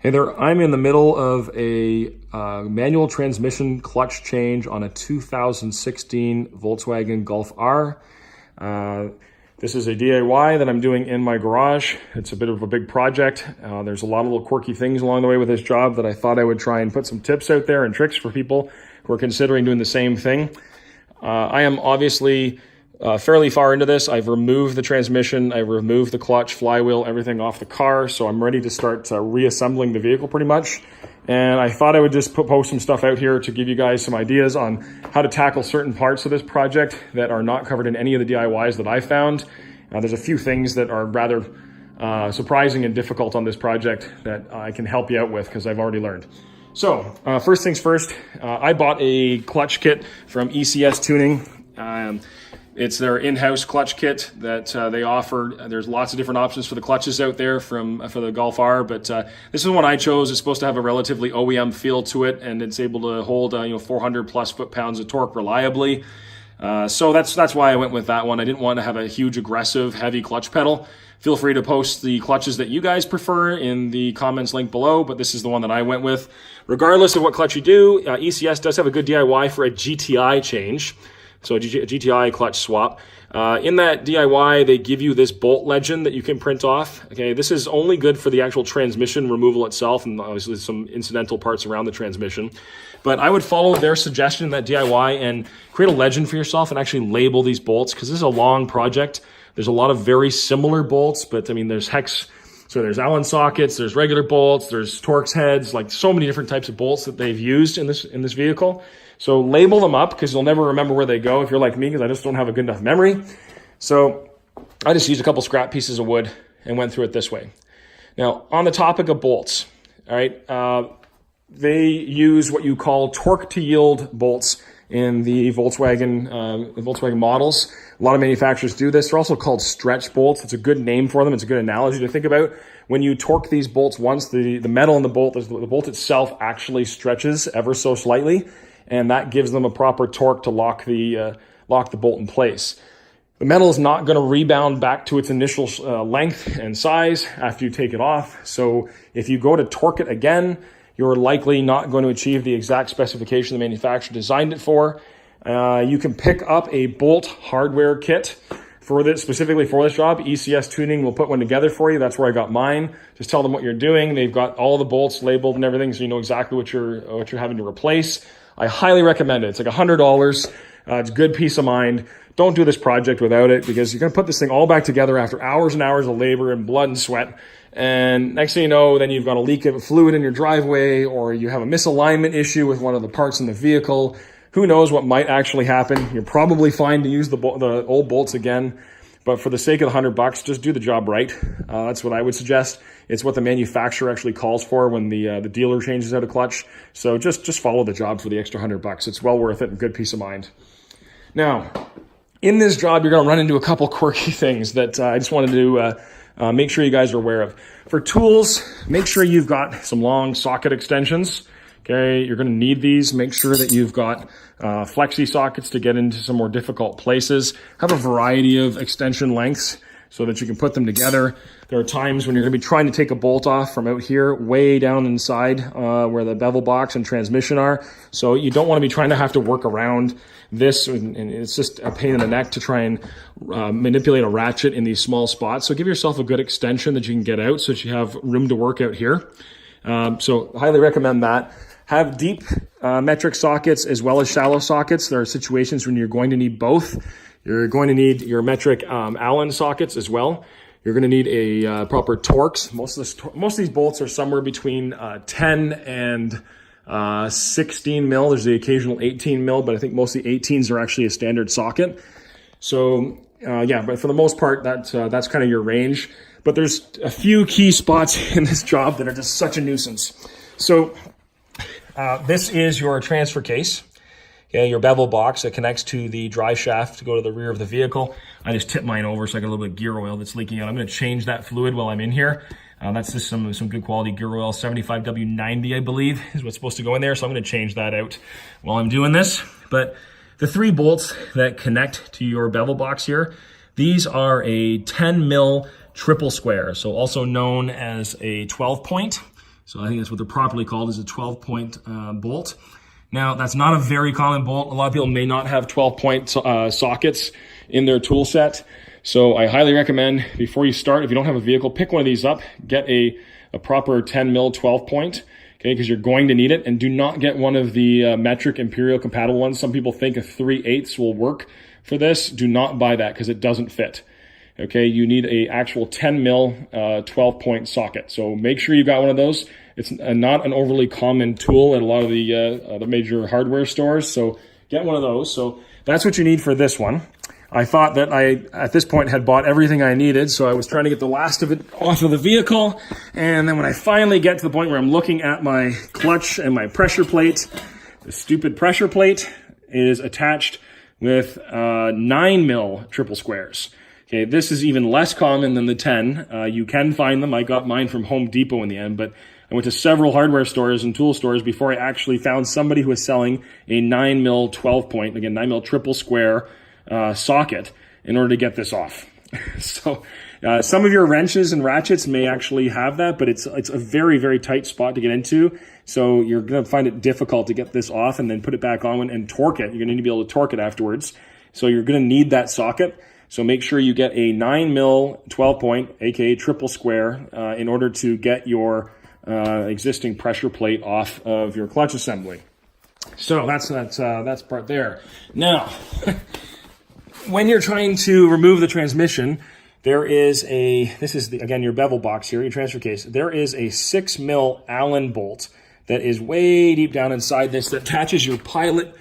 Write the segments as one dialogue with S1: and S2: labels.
S1: Hey there, I'm in the middle of a manual transmission clutch change on a 2016 Volkswagen Golf R. This is a DIY that I'm doing in my garage. It's a bit of a big project. There's a lot of little quirky things along the way with this job that I thought I would try and put some tips out there and tricks for people who are considering doing the same thing. I am obviously fairly far into this. I've removed the transmission, I've removed the clutch, flywheel, everything off the car, so I'm ready to start reassembling the vehicle pretty much. And I thought I would just post some stuff out here to give you guys some ideas on how to tackle certain parts of this project that are not covered in any of the DIYs that I found. There's a few things that are rather surprising and difficult on this project that I can help you out with because I've already learned. So first things first, I bought a clutch kit from ECS Tuning. It's their in-house clutch kit that they offer. There's lots of different options for the clutches out there for the Golf R, but this is one I chose. It's supposed to have a relatively OEM feel to it, and it's able to hold 400 plus foot-pounds of torque reliably. So that's why I went with that one. I didn't want to have a huge, aggressive, heavy clutch pedal. Feel free to post the clutches that you guys prefer in the comments link below, but this is the one that I went with. Regardless of what clutch you do, ECS does have a good DIY for a GTI change. So a Gti Clutch Swap. In that DIY, they give you this bolt legend that you can print off. Okay, this is only good for the actual transmission removal itself, and obviously some incidental parts around the transmission. But I would follow their suggestion in that DIY and create a legend for yourself and actually label these bolts, because this is a long project. There's a lot of very similar bolts, but I mean, there's hex, so there's Allen sockets, there's regular bolts, there's Torx heads, like so many different types of bolts that they've used in this vehicle. So label them up because you'll never remember where they go if you're like me, because I just don't have a good enough memory. So I just used a couple scrap pieces of wood and went through it this way. Now, on the topic of bolts, all right, they use what you call torque to yield bolts in the Volkswagen models. A lot of manufacturers do this. They're also called stretch bolts. It's a good name for them. It's a good analogy to think about. When you torque these bolts once, the metal in the bolt itself actually stretches ever so slightly, and that gives them a proper torque to lock the bolt in place. The metal is not going to rebound back to its initial length and size after you take it off. So if you go to torque it again, you're likely not going to achieve the exact specification the manufacturer designed it for. You can pick up a bolt hardware kit for this, specifically for this job. ECS Tuning will put one together for you. That's where I got mine. Just tell them what you're doing. They've got all the bolts labeled and everything, so you know exactly what you're having to replace. I highly recommend it. It's like $100. It's good peace of mind. Don't do this project without it, because you're going to put this thing all back together after hours and hours of labor and blood and sweat. And next thing you know, then you've got a leak of fluid in your driveway, or you have a misalignment issue with one of the parts in the vehicle. Who knows what might actually happen? You're probably fine to use the old bolts again, but for the sake of the $100, just do the job right. That's what I would suggest. It's what the manufacturer actually calls for when the dealer changes out a clutch. So just follow the job for the extra $100. It's well worth it and good peace of mind. Now, in this job, you're going to run into a couple quirky things that I just wanted to make sure you guys are aware of. For tools, make sure you've got some long socket extensions. Okay, you're going to need these. Make sure that you've got flexi sockets to get into some more difficult places. Have a variety of extension lengths so that you can put them together. There are times when you're going to be trying to take a bolt off from out here, way down inside where the bevel box and transmission are. So you don't want to be trying to have to work around this, and it's just a pain in the neck to try and manipulate a ratchet in these small spots. So give yourself a good extension that you can get out so that you have room to work out here. So highly recommend that. Have deep metric sockets as well as shallow sockets. There are situations when you're going to need both. You're going to need your metric Allen sockets as well. You're going to need a proper Torx. Most of these bolts are somewhere between 10 and 16 mil. There's the occasional 18 mil, but I think most of the 18s are actually a standard socket. So yeah, but for the most part, that's kind of your range. But there's a few key spots in this job that are just such a nuisance. So this is your transfer case. Okay, your bevel box that connects to the drive shaft to go to the rear of the vehicle. I just tipped mine over, so I got a little bit of gear oil that's leaking out. I'm going to change that fluid while I'm in here. That's just some good quality gear oil. 75W90, I believe, is what's supposed to go in there. So I'm going to change that out while I'm doing this. But the three bolts that connect to your bevel box here, these are a 10 mil triple square, so also known as a 12 point. So I think that's what they're properly called, is a 12-point bolt. Now, that's not a very common bolt. A lot of people may not have 12-point sockets in their tool set. So I highly recommend, before you start, if you don't have a vehicle, pick one of these up, get a proper 10 mil 12-point, okay, because you're going to need it. And do not get one of the metric imperial compatible ones. Some people think a 3/8 will work for this. Do not buy that because it doesn't fit. Okay, you need a actual 10 mil 12-point socket. So make sure you got one of those. It's not an overly common tool at a lot of the major hardware stores. So get one of those. So that's what you need for this one. I thought that I, at this point, had bought everything I needed. So I was trying to get the last of it off of the vehicle. And then when I finally get to the point where I'm looking at my clutch and my pressure plate, the stupid pressure plate is attached with 9 mil triple squares. Okay, this is even less common than the 10. You can find them. I got mine from Home Depot in the end, but I went to several hardware stores and tool stores before I actually found somebody who was selling a 9 mil 12-point, again, 9 mil triple square socket in order to get this off. So some of your wrenches and ratchets may actually have that, but it's a very, very tight spot to get into. So you're going to find it difficult to get this off and then put it back on and torque it. You're going to need to be able to torque it afterwards. So you're going to need that socket. So make sure you get a 9 mil 12-point, aka triple square, in order to get your existing pressure plate off of your clutch assembly. So that's part there. Now, when you're trying to remove the transmission, there is this is again your bevel box here, your transfer case. There is a 6 mil Allen bolt that is way deep down inside this that attaches your pilot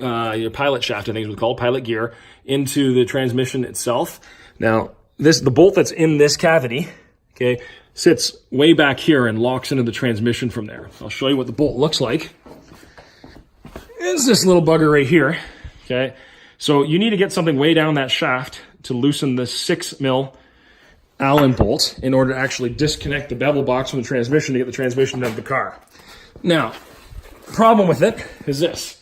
S1: shaft, I think it's called, pilot gear, into the transmission itself. Now, the bolt that's in this cavity, okay, sits way back here and locks into the transmission from there. I'll show you what the bolt looks like. It's this little bugger right here, okay? So you need to get something way down that shaft to loosen the 6 mil Allen bolt in order to actually disconnect the bevel box from the transmission to get the transmission out of the car. Now, the problem with it is this.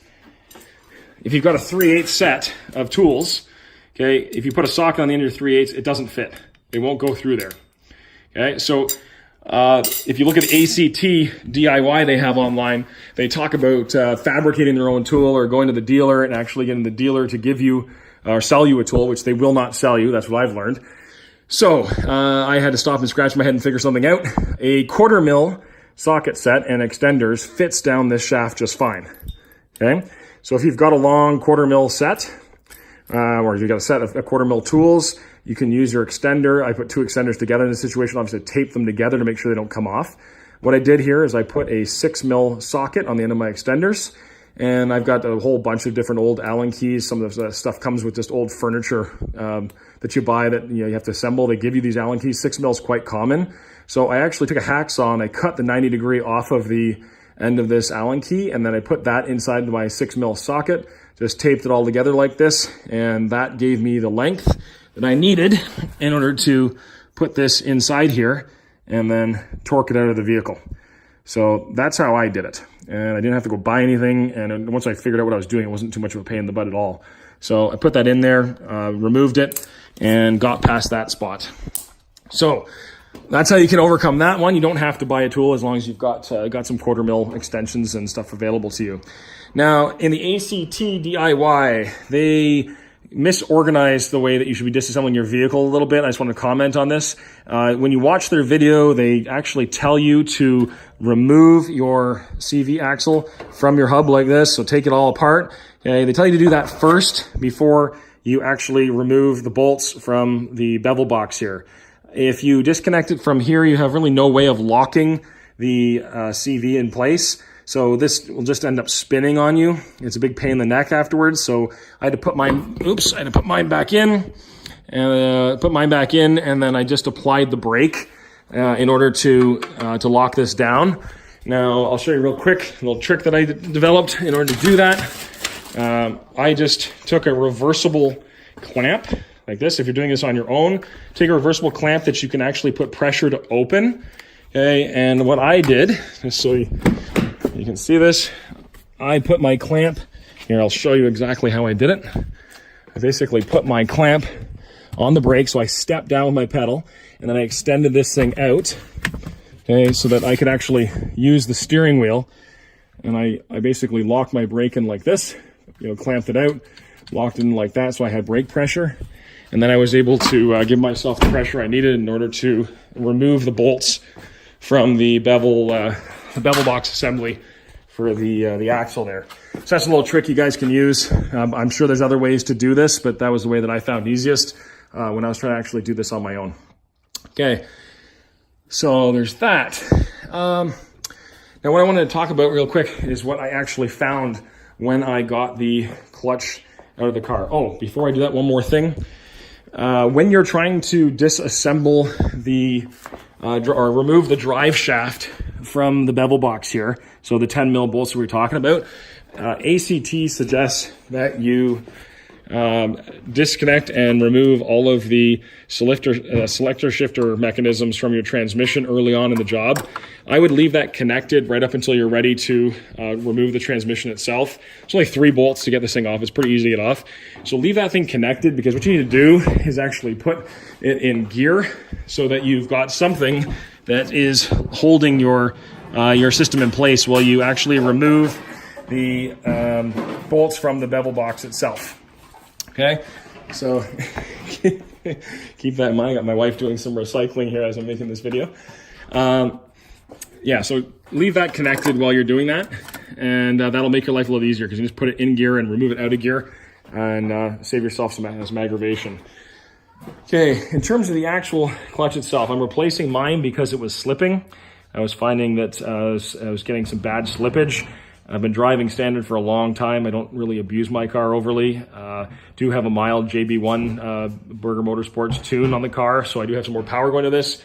S1: If you've got a 3/8 set of tools, okay, if you put a socket on the end of your 3/8, it doesn't fit. It won't go through there. Okay, so if you look at the ACT DIY they have online, they talk about fabricating their own tool or going to the dealer and actually getting the dealer to give you or sell you a tool, which they will not sell you. That's what I've learned. So I had to stop and scratch my head and figure something out. A 1/4 mil socket set and extenders fits down this shaft just fine. Okay. So if you've got a long 1/4 mil set, or you've got a set of 1/4 mil tools, you can use your extender. I put 2 extenders together in this situation, obviously tape them together to make sure they don't come off. What I did here is I put a 6 mil socket on the end of my extenders, and I've got a whole bunch of different old Allen keys. Some of the stuff comes with just old furniture that you buy that you have to assemble. They give you these Allen keys. 6 mil is quite common. So I actually took a hacksaw and I cut the 90-degree off of the end of this Allen key, and then I put that inside my 6 mil socket, just taped it all together like this, and that gave me the length that I needed in order to put this inside here and then torque it out of the vehicle. So that's how I did it. And I didn't have to go buy anything, and once I figured out what I was doing, it wasn't too much of a pain in the butt at all. So I put that in there, removed it, and got past that spot. So that's how you can overcome that one. You don't have to buy a tool as long as you've got some 1/4 mil extensions and stuff available to you. Now, in the ACT DIY, they misorganized the way that you should be disassembling your vehicle a little bit. I just want to comment on this. When you watch their video, they actually tell you to remove your CV axle from your hub like this. So take it all apart. Okay, they tell you to do that first before you actually remove the bolts from the bevel box here. If you disconnect it from here, you have really no way of locking the CV in place. So this will just end up spinning on you. It's a big pain in the neck afterwards. So I had to put mine back in, and then I just applied the brake in order to lock this down. Now I'll show you real quick a little trick that I developed in order to do that. I just took a reversible clamp like this. If you're doing this on your own, take a reversible clamp that you can actually put pressure to open. Okay, and what I did, just so you can see this, I put my clamp, here I'll show you exactly how I did it. I basically put my clamp on the brake, so I stepped down with my pedal, and then I extended this thing out, okay, so that I could actually use the steering wheel. And I basically locked my brake in like this, clamped it out, locked it in like that, so I had brake pressure. And then I was able to give myself the pressure I needed in order to remove the bolts from the bevel box assembly for the axle there. So that's a little trick you guys can use. I'm sure there's other ways to do this, but that was the way that I found easiest when I was trying to actually do this on my own. Okay, so there's that. Now what I wanted to talk about real quick is what I actually found when I got the clutch out of the car. Oh, before I do that, one more thing. When you're trying to disassemble or remove the drive shaft from the bevel box here, so the 10 mil bolts we were talking about, ACT suggests that you disconnect and remove all of the selector shifter mechanisms from your transmission early on in the job. I would leave that connected right up until you're ready to remove the transmission itself. It's only 3 bolts to get this thing off. It's pretty easy to get off. So leave that thing connected, because what you need to do is actually put it in gear so that you've got something that is holding your system in place while you actually remove the bolts from the bevel box itself. Okay, so keep that in mind. I got my wife doing some recycling here as I'm making this video. Yeah, so leave that connected while you're doing that, and that'll make your life a little easier, because you just put it in gear and remove it out of gear, and save yourself some aggravation. Okay, in terms of the actual clutch itself, I'm replacing mine because it was slipping. I was finding that I was getting some bad slippage. I've been driving standard for a long time. I don't really abuse my car overly. Do have a mild JB1 Burger Motorsports tune on the car, so I do have some more power going to this.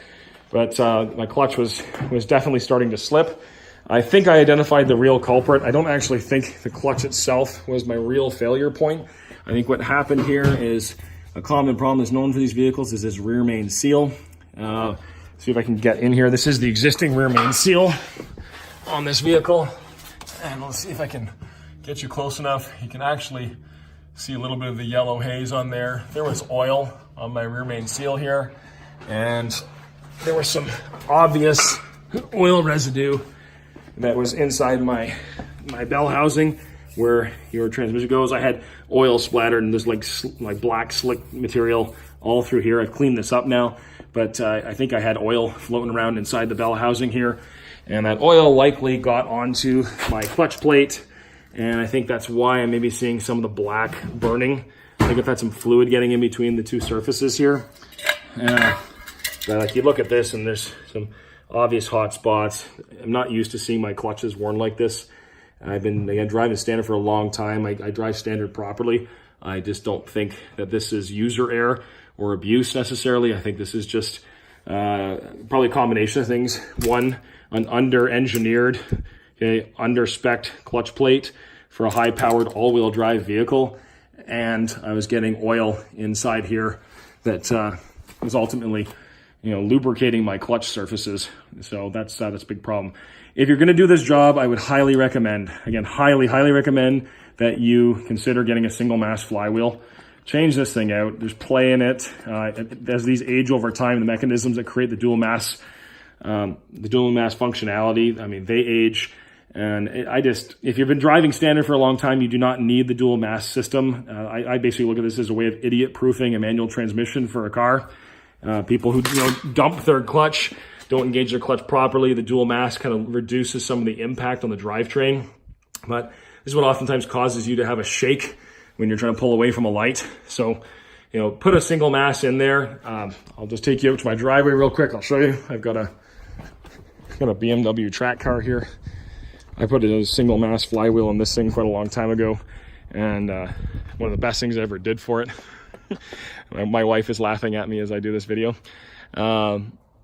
S1: But my clutch was definitely starting to slip. I think I identified the real culprit. I don't actually think the clutch itself was my real failure point. I think what happened here is a common problem that's known for these vehicles is this rear main seal. See if I can get in here. This is the existing rear main seal on this vehicle. And let's see if I can get you close enough. You can actually see a little bit of the yellow haze on there. There was oil on my rear main seal here, and there was some obvious oil residue that was inside my bell housing where your transmission goes. I had oil splattered and there's like black slick material all through here. I've cleaned this up now, but I think I had oil floating around inside the bell housing here. And that oil likely got onto my clutch plate, and I think that's why I'm maybe seeing some of the black burning. I think I've had some fluid getting in between the two surfaces here. Like you look at this and there's some obvious hot spots. I'm not used to seeing my clutches worn like this. I've been driving standard for a long time. I drive standard properly. I just don't think that this is user error or abuse necessarily. I think this is just probably a combination of things. One, an under-engineered, under-spec'd clutch plate for a high-powered all-wheel drive vehicle, and I was getting oil inside here that was ultimately, lubricating my clutch surfaces. So that's a big problem. If you're going to do this job, I would highly recommend, again, highly recommend that you consider getting a single mass flywheel. Change this thing out. There's play in it. As these age over time, the mechanisms that create the dual mass functionality, I mean, they age. And if you've been driving standard for a long time, you do not need the dual mass system. I basically look at this as a way of idiot-proofing a manual transmission for a car. People who dump their clutch, don't engage their clutch properly, the dual mass kind of reduces some of the impact on the drivetrain. But this is what oftentimes causes you to have a shake when you're trying to pull away from a light. So, put a single mass in there. I'll just take you out to my driveway real quick. I'll show you. I've got a BMW track car here. I put a single mass flywheel on this thing quite a long time ago, and one of the best things I ever did for it. My wife is laughing at me as I do this video.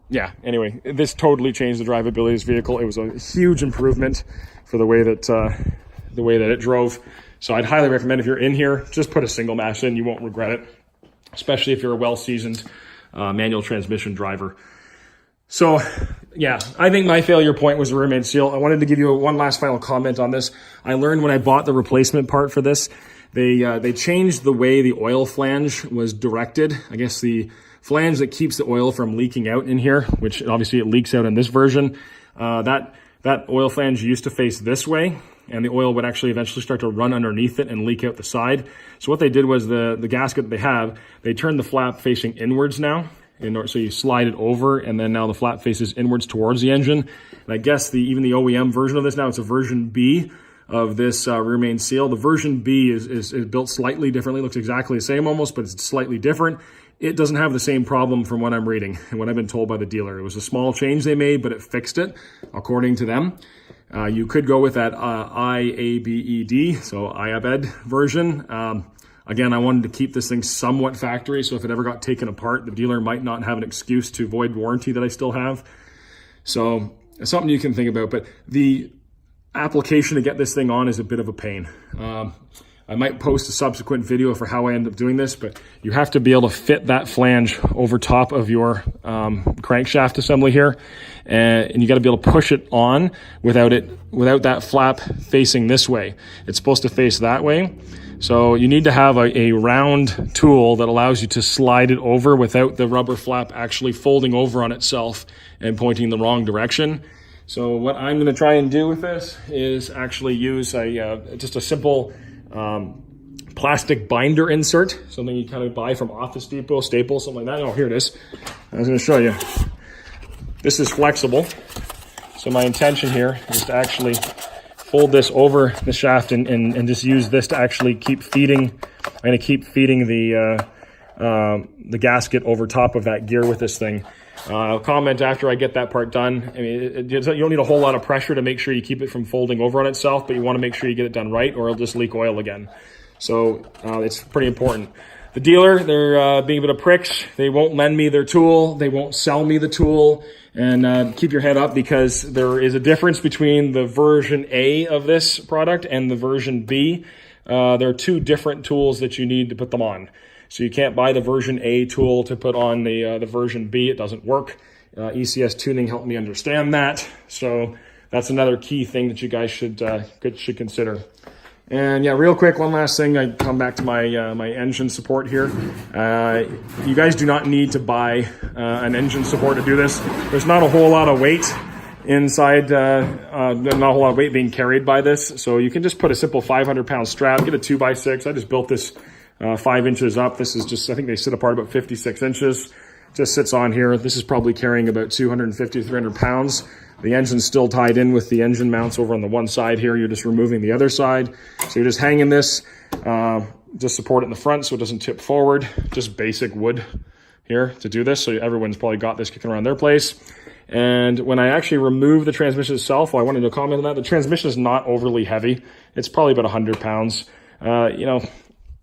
S1: Yeah, anyway, this totally changed the drivability of this vehicle. It was a huge improvement for the way that it drove. So I'd highly recommend, if you're in here, just put a single mass in. You won't regret it, especially if you're a well-seasoned manual transmission driver. So yeah, I think my failure point was the rear main seal. I wanted to give you one last final comment on this. I learned when I bought the replacement part for this, they changed the way the oil flange was directed. I guess the flange that keeps the oil from leaking out in here, which obviously it leaks out in this version. That oil flange used to face this way, and the oil would actually eventually start to run underneath it and leak out the side. So what they did was the gasket that they turned the flap facing inwards now. So you slide it over, and then now the flap faces inwards towards the engine. And I guess even the OEM version of this now, it's a version B of this rear main seal. The version B is built slightly differently. It looks exactly the same almost, but it's slightly different. It doesn't have the same problem from what I'm reading and what I've been told by the dealer. It was a small change they made, but it fixed it, according to them. You could go with that IABED, so IABED version. Again, I wanted to keep this thing somewhat factory, so if it ever got taken apart, the dealer might not have an excuse to void warranty that I still have. So it's something you can think about, but the application to get this thing on is a bit of a pain. I might post a subsequent video for how I end up doing this, but you have to be able to fit that flange over top of your crankshaft assembly here, and you got to be able to push it on without that flap facing this way. It's supposed to face that way. So you need to have a round tool that allows you to slide it over without the rubber flap actually folding over on itself and pointing the wrong direction. So what I'm going to try and do with this is actually use just a simple plastic binder insert, something you kind of buy from Office Depot, Staples, something like that. Oh, here it is. I was going to show you. This is flexible. So my intention here is to actually fold this over the shaft and just use this to actually keep feeding. I'm going to keep feeding the gasket over top of that gear with this thing. I'll comment after I get that part done. I mean, you don't need a whole lot of pressure to make sure you keep it from folding over on itself, but you want to make sure you get it done right, or it'll just leak oil again. So it's pretty important. The dealer, they're being a bit of pricks. They won't lend me their tool. They won't sell me the tool. And keep your head up, because there is a difference between the version A of this product and the version B. There are two different tools that you need to put them on. So you can't buy the version A tool to put on the version B. It doesn't work. ECS Tuning helped me understand that. So that's another key thing that you guys should consider. And yeah, real quick, one last thing. I come back to my my engine support here. You guys do not need to buy an engine support to do this. There's not a whole lot of weight inside, not a whole lot of weight being carried by this. So you can just put a simple 500-pound strap, get a 2x6. I just built this 5 inches up. This is just, I think they sit apart about 56 inches. Just sits on here. This is probably carrying about 250 to 300 pounds. The engine's still tied in with the engine mounts over on the one side here. You're just removing the other side. So you're just hanging this, just support it in the front so it doesn't tip forward. Just basic wood here to do this. So everyone's probably got this kicking around their place. And when I actually remove the transmission itself, well, I wanted to comment on that. The transmission is not overly heavy. It's probably about 100 pounds.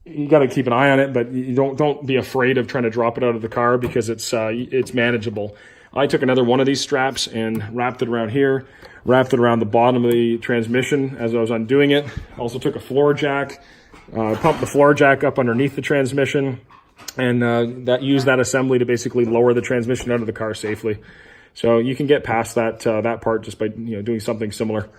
S1: You got to keep an eye on it, but you don't be afraid of trying to drop it out of the car, because it's manageable. I took another one of these straps and wrapped it around here, wrapped it around the bottom of the transmission as I was undoing it. Also took a floor jack, pumped the floor jack up underneath the transmission, and used that assembly to basically lower the transmission out of the car safely. So you can get past that part just by doing something similar.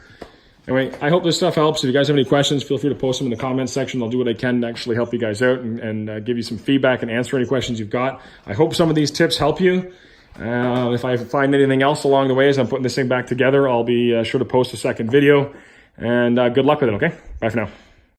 S1: Anyway, I hope this stuff helps. If you guys have any questions, feel free to post them in the comments section. I'll do what I can to actually help you guys out and give you some feedback and answer any questions you've got. I hope some of these tips help you. If I find anything else along the way as I'm putting this thing back together, I'll be sure to post a second video. And good luck with it, okay? Bye for now.